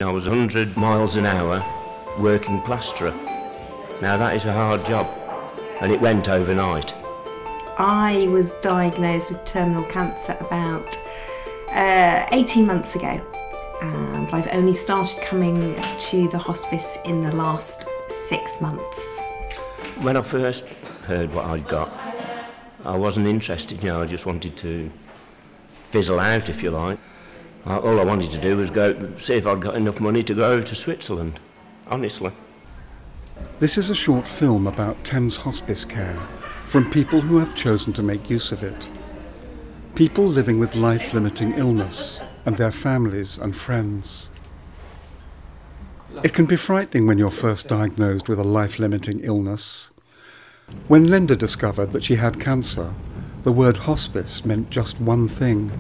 I was 100 miles an hour working plasterer. Now that is a hard job, and it went overnight. I was diagnosed with terminal cancer about 18 months ago, and I've only started coming to the hospice in the last 6 months. When I first heard what I'd got, I wasn't interested, I just wanted to fizzle out, if you like. All I wanted to do was go see if I'd got enough money to go over to Switzerland, honestly. This is a short film about Thames Hospicecare from people who have chosen to make use of it. People living with life-limiting illness and their families and friends. It can be frightening when you're first diagnosed with a life-limiting illness. When Linda discovered that she had cancer, the word hospice meant just one thing.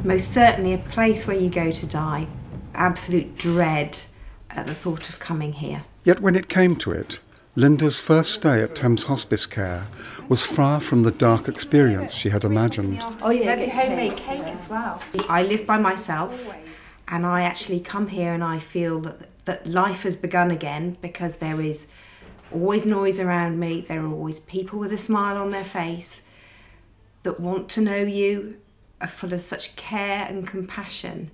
Most certainly a place where you go to die. Absolute dread at the thought of coming here. Yet when it came to it, Linda's first stay at Thames Hospicecare was far from the dark experience she had imagined. Oh yeah, get homemade cake as well. I live by myself, and I actually come here and I feel that life has begun again, because there is always noise around me. There are always people with a smile on their face that want to know you, are full of such care and compassion,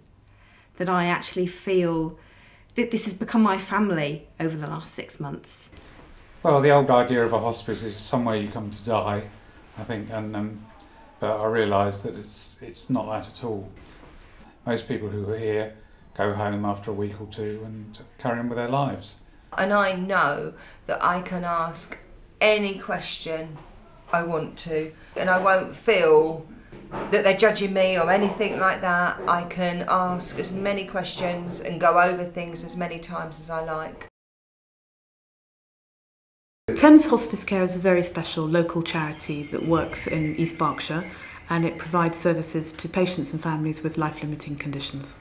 that I actually feel that this has become my family over the last 6 months. Well, the old idea of a hospice is somewhere you come to die, I think, but I realise that it's not that at all. Most people who are here go home after a week or two and carry on with their lives. And I know that I can ask any question I want to, and I won't feel that they're judging me or anything like that. I can ask as many questions and go over things as many times as I like. Thames Hospicecare is a very special local charity that works in East Berkshire, and it provides services to patients and families with life-limiting conditions.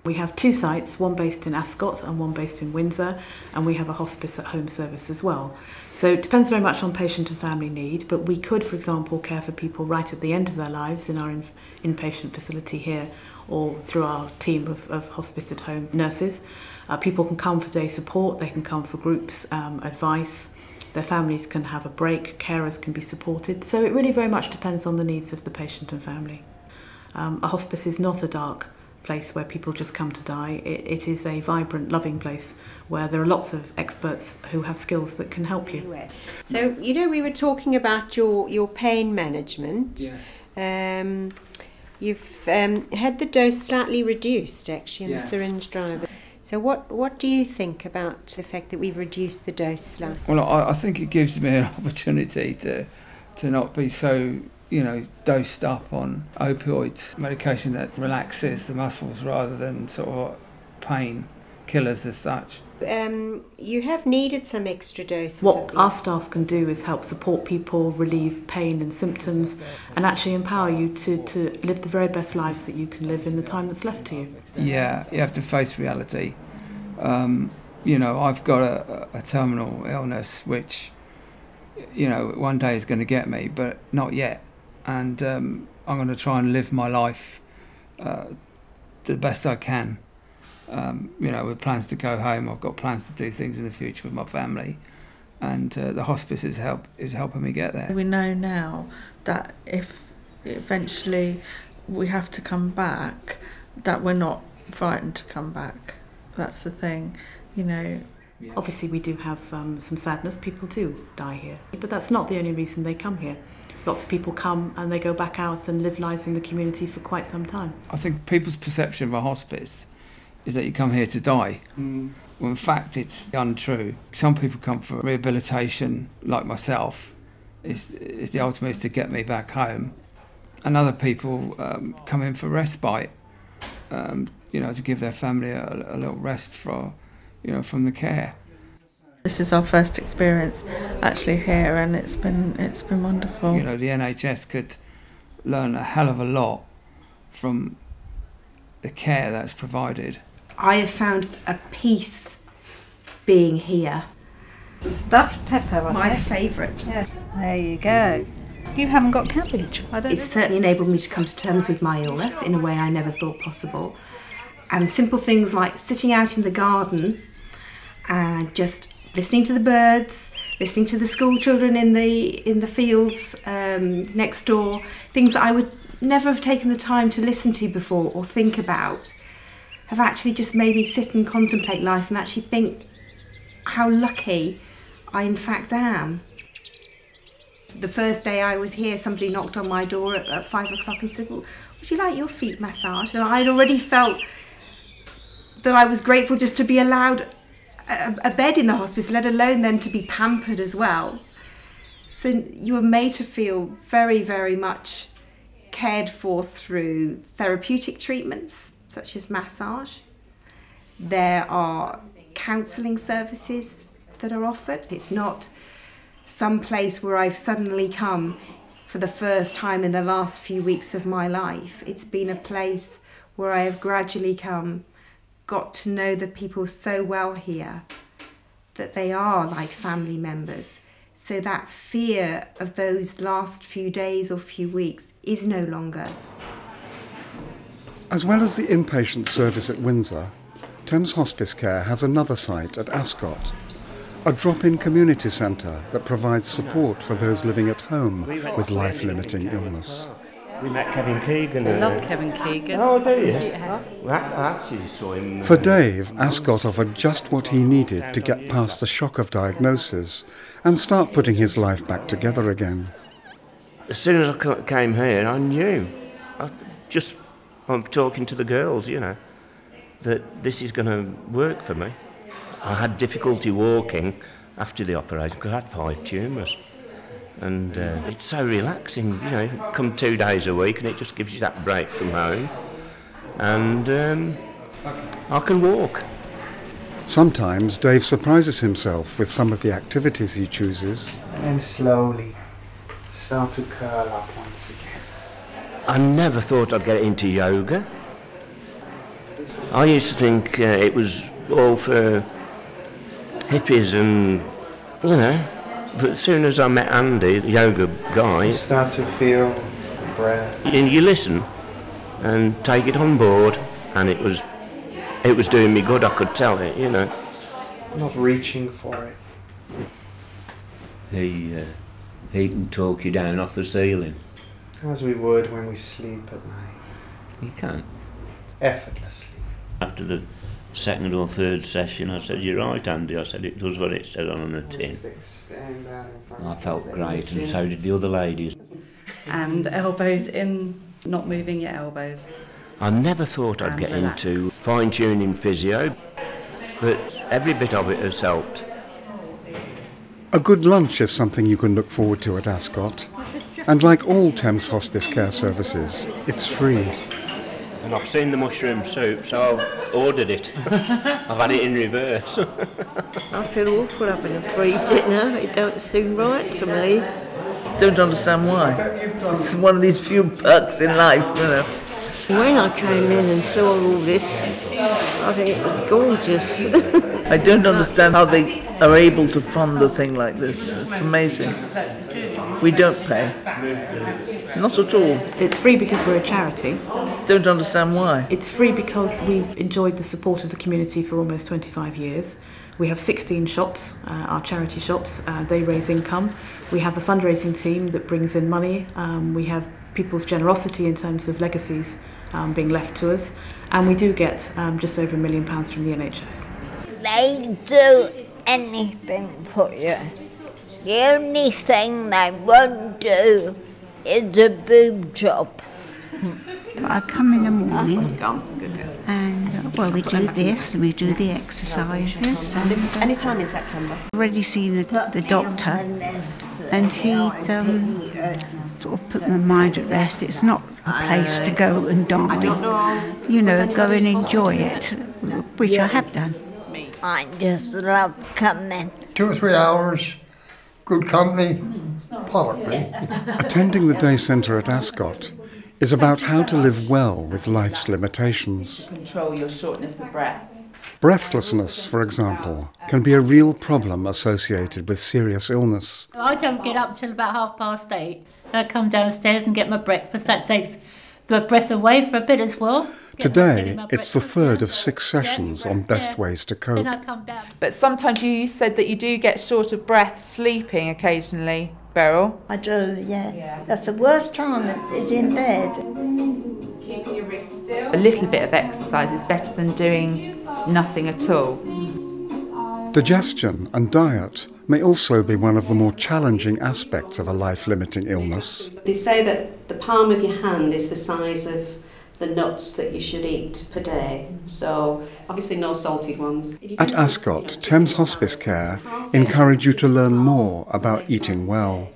We have 2 sites, one based in Ascot and one based in Windsor, and we have a hospice at home service as well. So it depends very much on patient and family need, but we could, for example, care for people right at the end of their lives in our inpatient facility here, or through our team of hospice at home nurses. People can come for day support, they can come for groups, advice, their families can have a break, carers can be supported. So it really very much depends on the needs of the patient and family. A hospice is not a dark place where people just come to die. It is a vibrant, loving place where there are lots of experts who have skills that can help you. So, we were talking about your pain management. Yes. You've had the dose slightly reduced, actually, in the syringe driver. So what do you think about the fact that we've reduced the dose slightly? Well, I think it gives me an opportunity to not be so, dosed up on opioids, medication that relaxes the muscles rather than sort of pain killers as such. You have needed some extra doses. What our staff can do is help support people, relieve pain and symptoms, and actually empower you to live the very best lives that you can live in the time that's left to you. Yeah, you have to face reality. I've got a terminal illness which, one day is going to get me, but not yet. And I'm going to try and live my life the best I can. With plans to go home. I've got plans to do things in the future with my family, and the hospice is helping me get there. We know now that if eventually we have to come back, that we're not frightened to come back. That's the thing, Obviously we do have some sadness. People do die here, but that's not the only reason they come here. Lots of people come and they go back out and live lives in the community for quite some time. I think people's perception of a hospice is that you come here to die. Well, in fact, it's untrue. Some people come for rehabilitation, like myself. The ultimate is to get me back home. And other people come in for respite, to give their family a little rest from the care. This is our first experience actually here, and it's been wonderful. The NHS could learn a hell of a lot from the care that's provided. I have found a peace being here. Stuffed pepper, my favourite. Yeah. There you go. You haven't got cabbage. It's certainly enabled me to come to terms with my illness in a way I never thought possible. And simple things like sitting out in the garden and just listening to the birds, listening to the school children in the fields next door, things that I would never have taken the time to listen to before or think about, have actually just made me sit and contemplate life and actually think how lucky I in fact am. The first day I was here, somebody knocked on my door at 5 o'clock and said, well, would you like your feet massaged? And I'd already felt that I was grateful just to be allowed a bed in the hospice, let alone then to be pampered as well. So you were made to feel very, very much cared for through therapeutic treatments, such as massage. There are counselling services that are offered. It's not some place where I've suddenly come for the first time in the last few weeks of my life. It's been a place where I have gradually got to know the people so well here that they are like family members. So that fear of those last few days or few weeks is no longer. As well as the inpatient service at Windsor, Thames Hospicecare has another site at Ascot, a drop-in community centre that provides support for those living at home with life-limiting illness. We met Kevin Keegan. I love Kevin Keegan. Oh, do you? Yeah. Well, I actually saw him. For Dave, Ascot offered just what he needed to get past the shock of diagnosis and start putting his life back together again. As soon as I came here, I knew. I'm talking to the girls, you know, that this is going to work for me. I had difficulty walking after the operation because I had 5 tumours. And it's so relaxing, you know, come 2 days a week and it just gives you that break from home. And I can walk. Sometimes Dave surprises himself with some of the activities he chooses. And then slowly start to curl up once again. I never thought I'd get into yoga. I used to think it was all for hippies and, you know, but as soon as I met Andy, the yoga guy... You start to feel the breath. You listen and take it on board, and it was doing me good, I could tell it, you know. Not reaching for it. He can talk you down off the ceiling. As we would when we sleep at night. You can. Effortlessly. After the second or third session, I said, "You're right, Andy." I said, "It does what it said on the tin." I felt great, and so did the other ladies. And elbows in, not moving your elbows. I never thought I'd get into fine-tuning physio, but every bit of it has helped. A good lunch is something you can look forward to at Ascot. And like all Thames Hospicecare services, it's free. And I've seen the mushroom soup, so I've ordered it. I've had it in reverse. I feel awful having a free dinner. It don't seem right to me. Don't understand why. It's one of these few perks in life, you know. When I came in and saw all this, I think it was gorgeous. I don't understand how they are able to fund a thing like this. It's amazing. We don't pay. Not at all. It's free because we're a charity. Don't understand why. It's free because we've enjoyed the support of the community for almost 25 years. We have 16 shops, our charity shops. They raise income. We have a fundraising team that brings in money. We have people's generosity in terms of legacies being left to us. And we do get just over £1 million from the NHS. They do anything for you. The only thing they won't do is a boob job. I come in the morning and, well, we do this and we do the exercises. Any time in September. I've already seen the doctor and he sort of put my mind at rest. It's not a place to go and die. You know, go and enjoy it, which I have done. I just love coming. 2 or 3 hours, good company, probably. Attending the day centre at Ascot is about how to live well with life's limitations. Control your shortness of breath. Breathlessness, for example, can be a real problem associated with serious illness. I don't get up till about 8:30. I come downstairs and get my breakfast. That takes the breath away for a bit as well. Today, it's the third of 6 sessions on best ways to cope. But sometimes you said that you do get short of breath sleeping occasionally, Beryl. I do, yeah. That's the worst time is in bed. Keeping your wrist still. A little bit of exercise is better than doing nothing at all. Digestion and diet may also be one of the more challenging aspects of a life-limiting illness. They say that the palm of your hand is the size of the nuts that you should eat per day, so obviously no salted ones. At Ascot, Thames Hospicecare encourage you to learn more about eating well.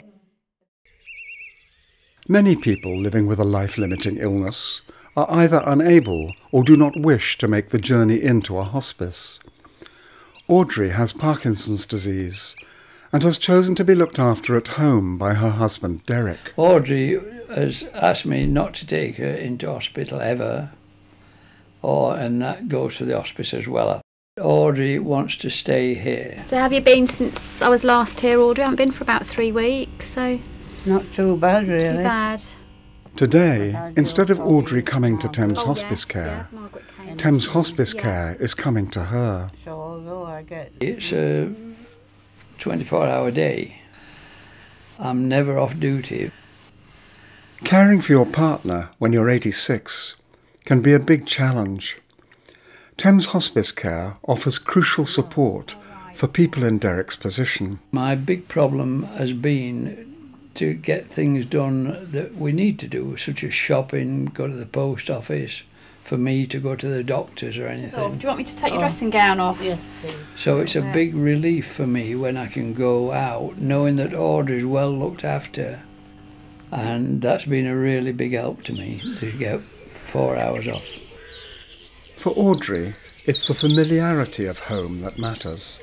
Many people living with a life-limiting illness are either unable or do not wish to make the journey into a hospice. Audrey has Parkinson's disease and has chosen to be looked after at home by her husband Derek. Audrey has asked me not to take her into hospital ever, and that goes for the hospice as well. Audrey wants to stay here. So have you been since I was last here, Audrey? I haven't been for about 3 weeks, so... Not too bad, really. Too bad. Today, instead of Audrey coming to Thames Hospicecare, Thames Hospicecare is coming to her. It's a 24-hour day. I'm never off duty. Caring for your partner when you're 86 can be a big challenge. Thames Hospicecare offers crucial support for people in Derek's position. My big problem has been to get things done that we need to do, such as shopping, go to the post office, for me to go to the doctors or anything. Oh, do you want me to take your dressing gown off? Yeah. So it's a big relief for me when I can go out, knowing that Audrey's well looked after. And that's been a really big help to me, to get 4 hours off. For Audrey, it's the familiarity of home that matters.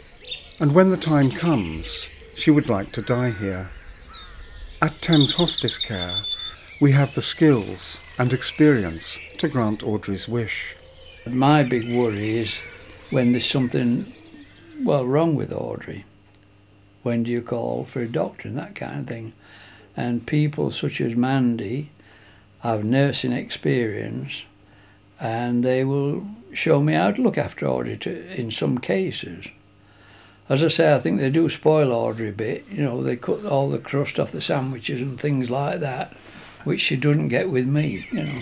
And when the time comes, she would like to die here. At Thames Hospicecare, we have the skills and experience to grant Audrey's wish. My big worry is when there's something, wrong with Audrey. When do you call for a doctor and that kind of thing? And people such as Mandy have nursing experience and they will show me how to look after Audrey in some cases. As I say, I think they do spoil Audrey a bit. You know, they cut all the crust off the sandwiches and things like that, which she doesn't get with me, you know.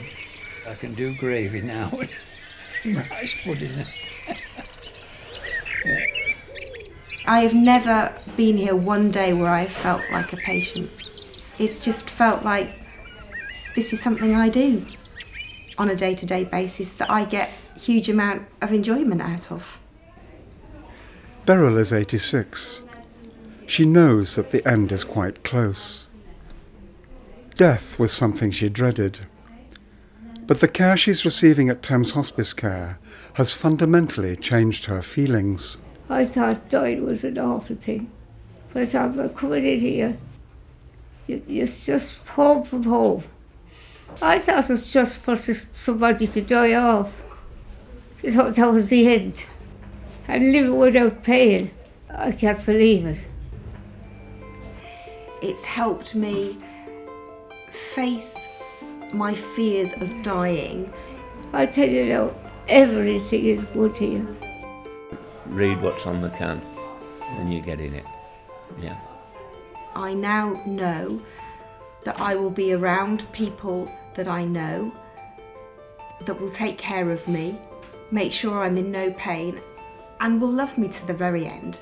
I can do gravy now and rice pudding. Yeah. I have never been here one day where I have felt like a patient. It's just felt like this is something I do on a day-to-day basis that I get a huge amount of enjoyment out of. Beryl is 86. She knows that the end is quite close. Death was something she dreaded. But the care she's receiving at Thames Hospicecare has fundamentally changed her feelings. I thought dying was an awful thing. But I'm coming in here, it's just home from home. I thought it was just for somebody to die off. I thought that was the end. And living without pain, I can't believe it. It's helped me face my fears of dying. I tell you now, everything is good here. Read what's on the can and you get in it. Yeah. I now know that I will be around people that I know that will take care of me, make sure I'm in no pain, and will love me to the very end.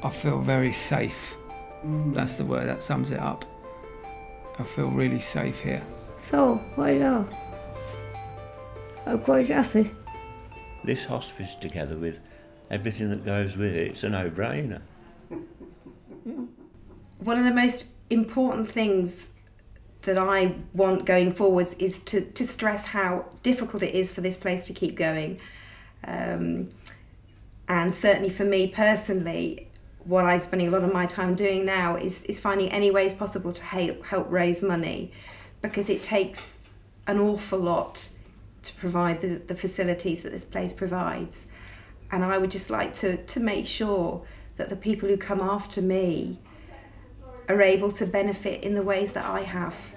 I feel very safe. That's the word that sums it up. I feel really safe here. So, why not? I'm quite happy. This hospice, together with everything that goes with it, it's a no-brainer. One of the most important things that I want going forwards is to stress how difficult it is for this place to keep going. And certainly for me personally, what I'm spending a lot of my time doing now is finding any ways possible to help raise money, because it takes an awful lot to provide the facilities that this place provides. And I would just like to make sure that the people who come after me are able to benefit in the ways that I have.